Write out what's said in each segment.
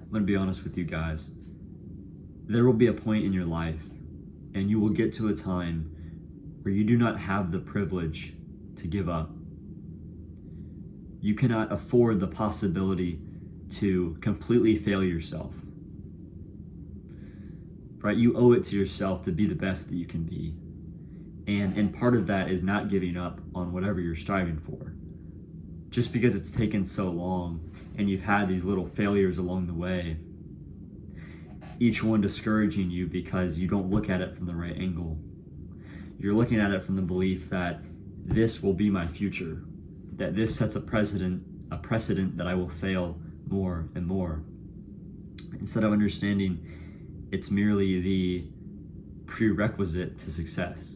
I'm going to be honest with you guys. There will be a point in your life, and you will get to a time where you do not have the privilege to give up. You cannot afford the possibility to completely fail yourself. Right? You owe it to yourself to be the best that you can be. And part of that is not giving up on whatever you're striving for. Just because it's taken so long and you've had these little failures along the way, each one discouraging you because you don't look at it from the right angle. You're looking at it from the belief that this will be my future, that this sets a precedent that I will fail more and more. Instead of understanding it's merely the prerequisite to success.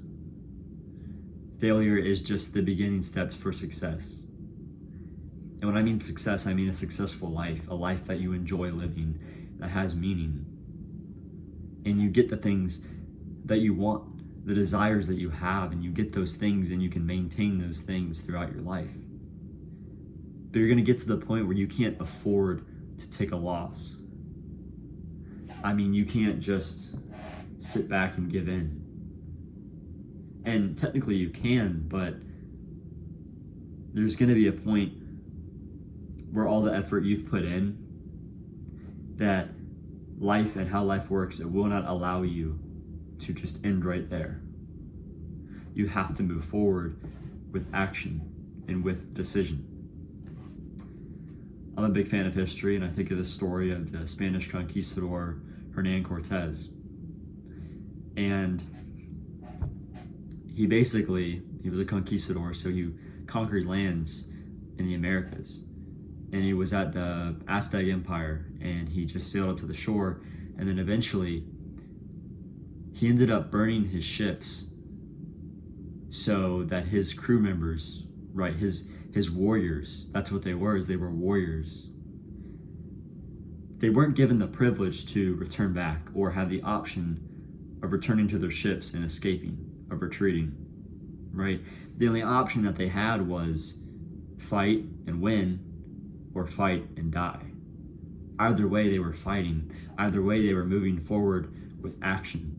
Failure is just the beginning steps for success. And when I mean success, I mean a successful life, a life that you enjoy living, that has meaning. And you get the things that you want, the desires that you have, and you get those things and you can maintain those things throughout your life. But you're going to get to the point where you can't afford to take a loss. I mean, you can't just sit back and give in. And technically you can, but there's going to be a point where all the effort you've put in, that life and how life works, it will not allow you to just end right there. You have to move forward with action and with decision. I'm a big fan of history, and I think of the story of the Spanish conquistador Hernan Cortez. And he was a conquistador, so he conquered lands in the Americas. And he was at the Aztec Empire, and he just sailed up to the shore, and then eventually he ended up burning his ships so that his crew members, right, his warriors, that's what they were, is they were warriors. They weren't given the privilege to return back or have the option of returning to their ships and escaping, of retreating, right? The only option that they had was fight and win, or fight and die. Either way, they were fighting. Either way, they were moving forward with action.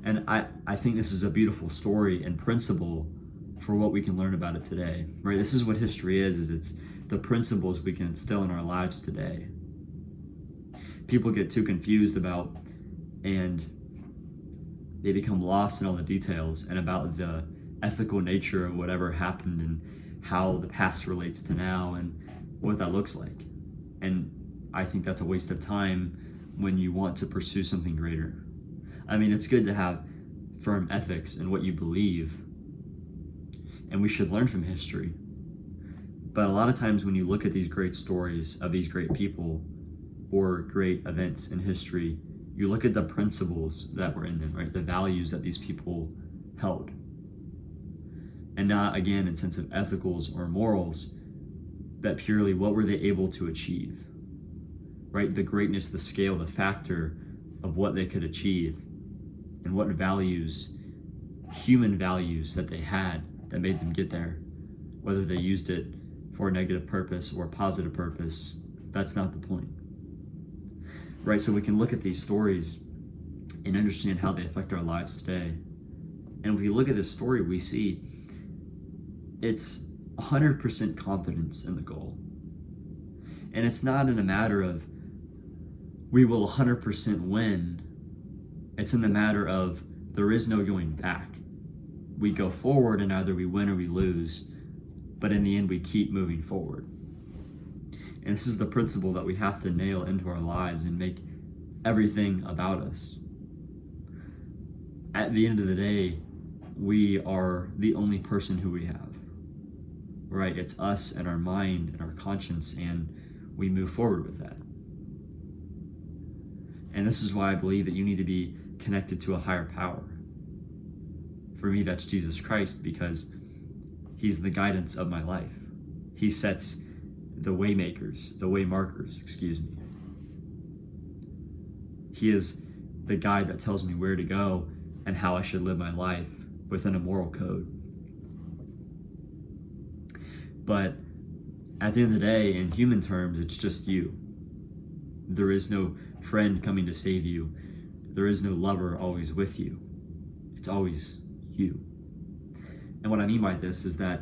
And I think this is a beautiful story and principle for what we can learn about it today, right? This is what history is it's the principles we can instill in our lives today. People get too confused about, and they become lost in all the details and about the ethical nature of whatever happened and how the past relates to now and what that looks like. And I think that's a waste of time when you want to pursue something greater. I mean, it's good to have firm ethics in what you believe, and we should learn from history. But a lot of times when you look at these great stories of these great people or great events in history, you look at the principles that were in them, right? The values that these people held. And not, again, in sense of ethicals or morals, but purely what were they able to achieve, right? The greatness, the scale, the factor of what they could achieve and what values, human values that they had that made them get there. Whether they used it for a negative purpose or a positive purpose, that's not the point. Right, so we can look at these stories and understand how they affect our lives today. And if we look at this story, we see it's 100% confidence in the goal. And it's not in a matter of we will 100% win. It's in the matter of there is no going back. We go forward and either we win or we lose, but in the end we keep moving forward. And this is the principle that we have to nail into our lives and make everything about us. At the end of the day, we are the only person who we have, right? It's us and our mind and our conscience, and we move forward with that. And this is why I believe that you need to be connected to a higher power. For me, that's Jesus Christ, because he's the guidance of my life. He sets the way markers, He is the guide that tells me where to go and how I should live my life within a moral code. But at the end of the day, in human terms, it's just you. There is no friend coming to save you. There is no lover always with you. It's always you. And what I mean by this is that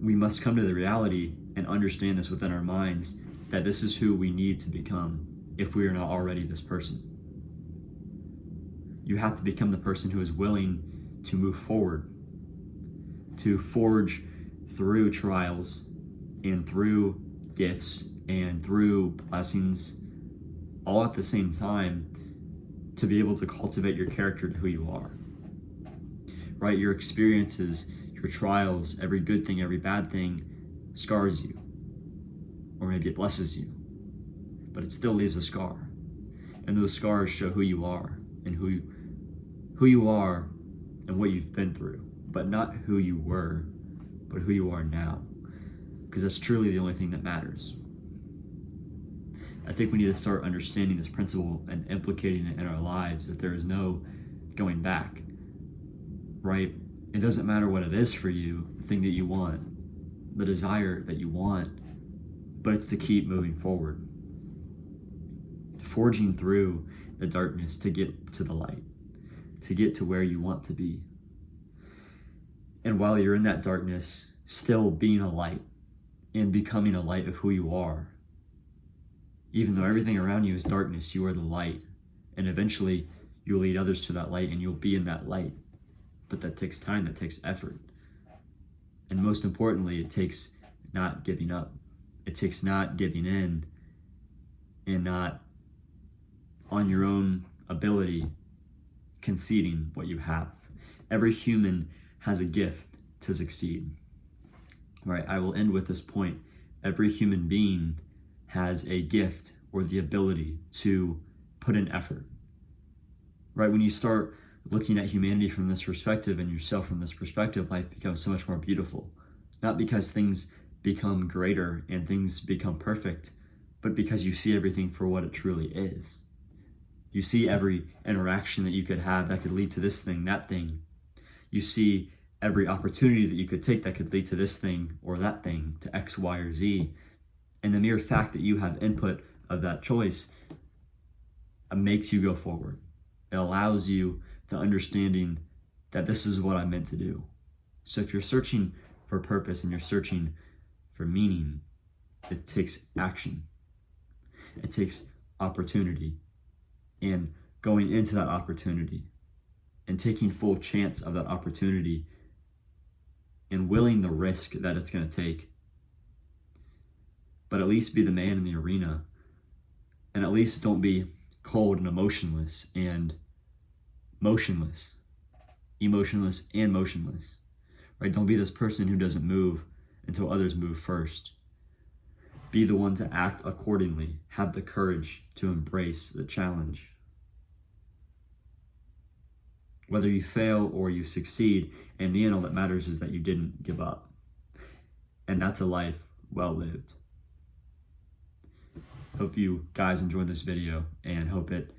we must come to the reality and understand this within our minds, that this is who we need to become if we are not already this person. You have to become the person who is willing to move forward, to forge through trials and through gifts and through blessings, all at the same time, to be able to cultivate your character to who you are. Right? Your experiences, your trials, every good thing, every bad thing scars you. Or maybe it blesses you. But it still leaves a scar. And those scars show who you are and who you are and what you've been through. But not who you were, but who you are now. Because that's truly the only thing that matters. I think we need to start understanding this principle and implicating it in our lives, that there is no going back, right? It doesn't matter what it is for you, the thing that you want, the desire that you want, but it's to keep moving forward, forging through the darkness to get to the light, to get to where you want to be. And while you're in that darkness, still being a light and becoming a light of who you are. Even though everything around you is darkness, you are the light. And eventually you'll lead others to that light and you'll be in that light. But that takes time, that takes effort. And most importantly, it takes not giving up. It takes not giving in and not on your own ability conceding what you have. Every human has a gift to succeed. Right? I will end with this point. Every human being has a gift or the ability to put in effort. Right? When you start looking at humanity from this perspective and yourself from this perspective, life becomes so much more beautiful. Not because things become greater and things become perfect, but because you see everything for what it truly is. You see every interaction that you could have that could lead to this thing, that thing. You see every opportunity that you could take that could lead to this thing or that thing, to X, Y, or Z. And the mere fact that you have input of that choice makes you go forward. It allows you the understanding that this is what I'm meant to do. So if you're searching for purpose and you're searching for meaning, it takes action. It takes opportunity and going into that opportunity and taking full chance of that opportunity and willing the risk that it's going to take. But at least be the man in the arena, and at least don't be cold and emotionless and motionless. Emotionless and motionless. Right? Don't be this person who doesn't move until others move first. Be the one to act accordingly. Have the courage to embrace the challenge. Whether you fail or you succeed, in the end, all that matters is that you didn't give up. And that's a life well lived. Hope you guys enjoyed this video and hope it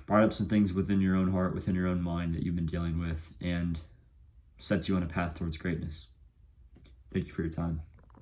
brought up some things within your own heart, within your own mind that you've been dealing with, and sets you on a path towards greatness. Thank you for your time.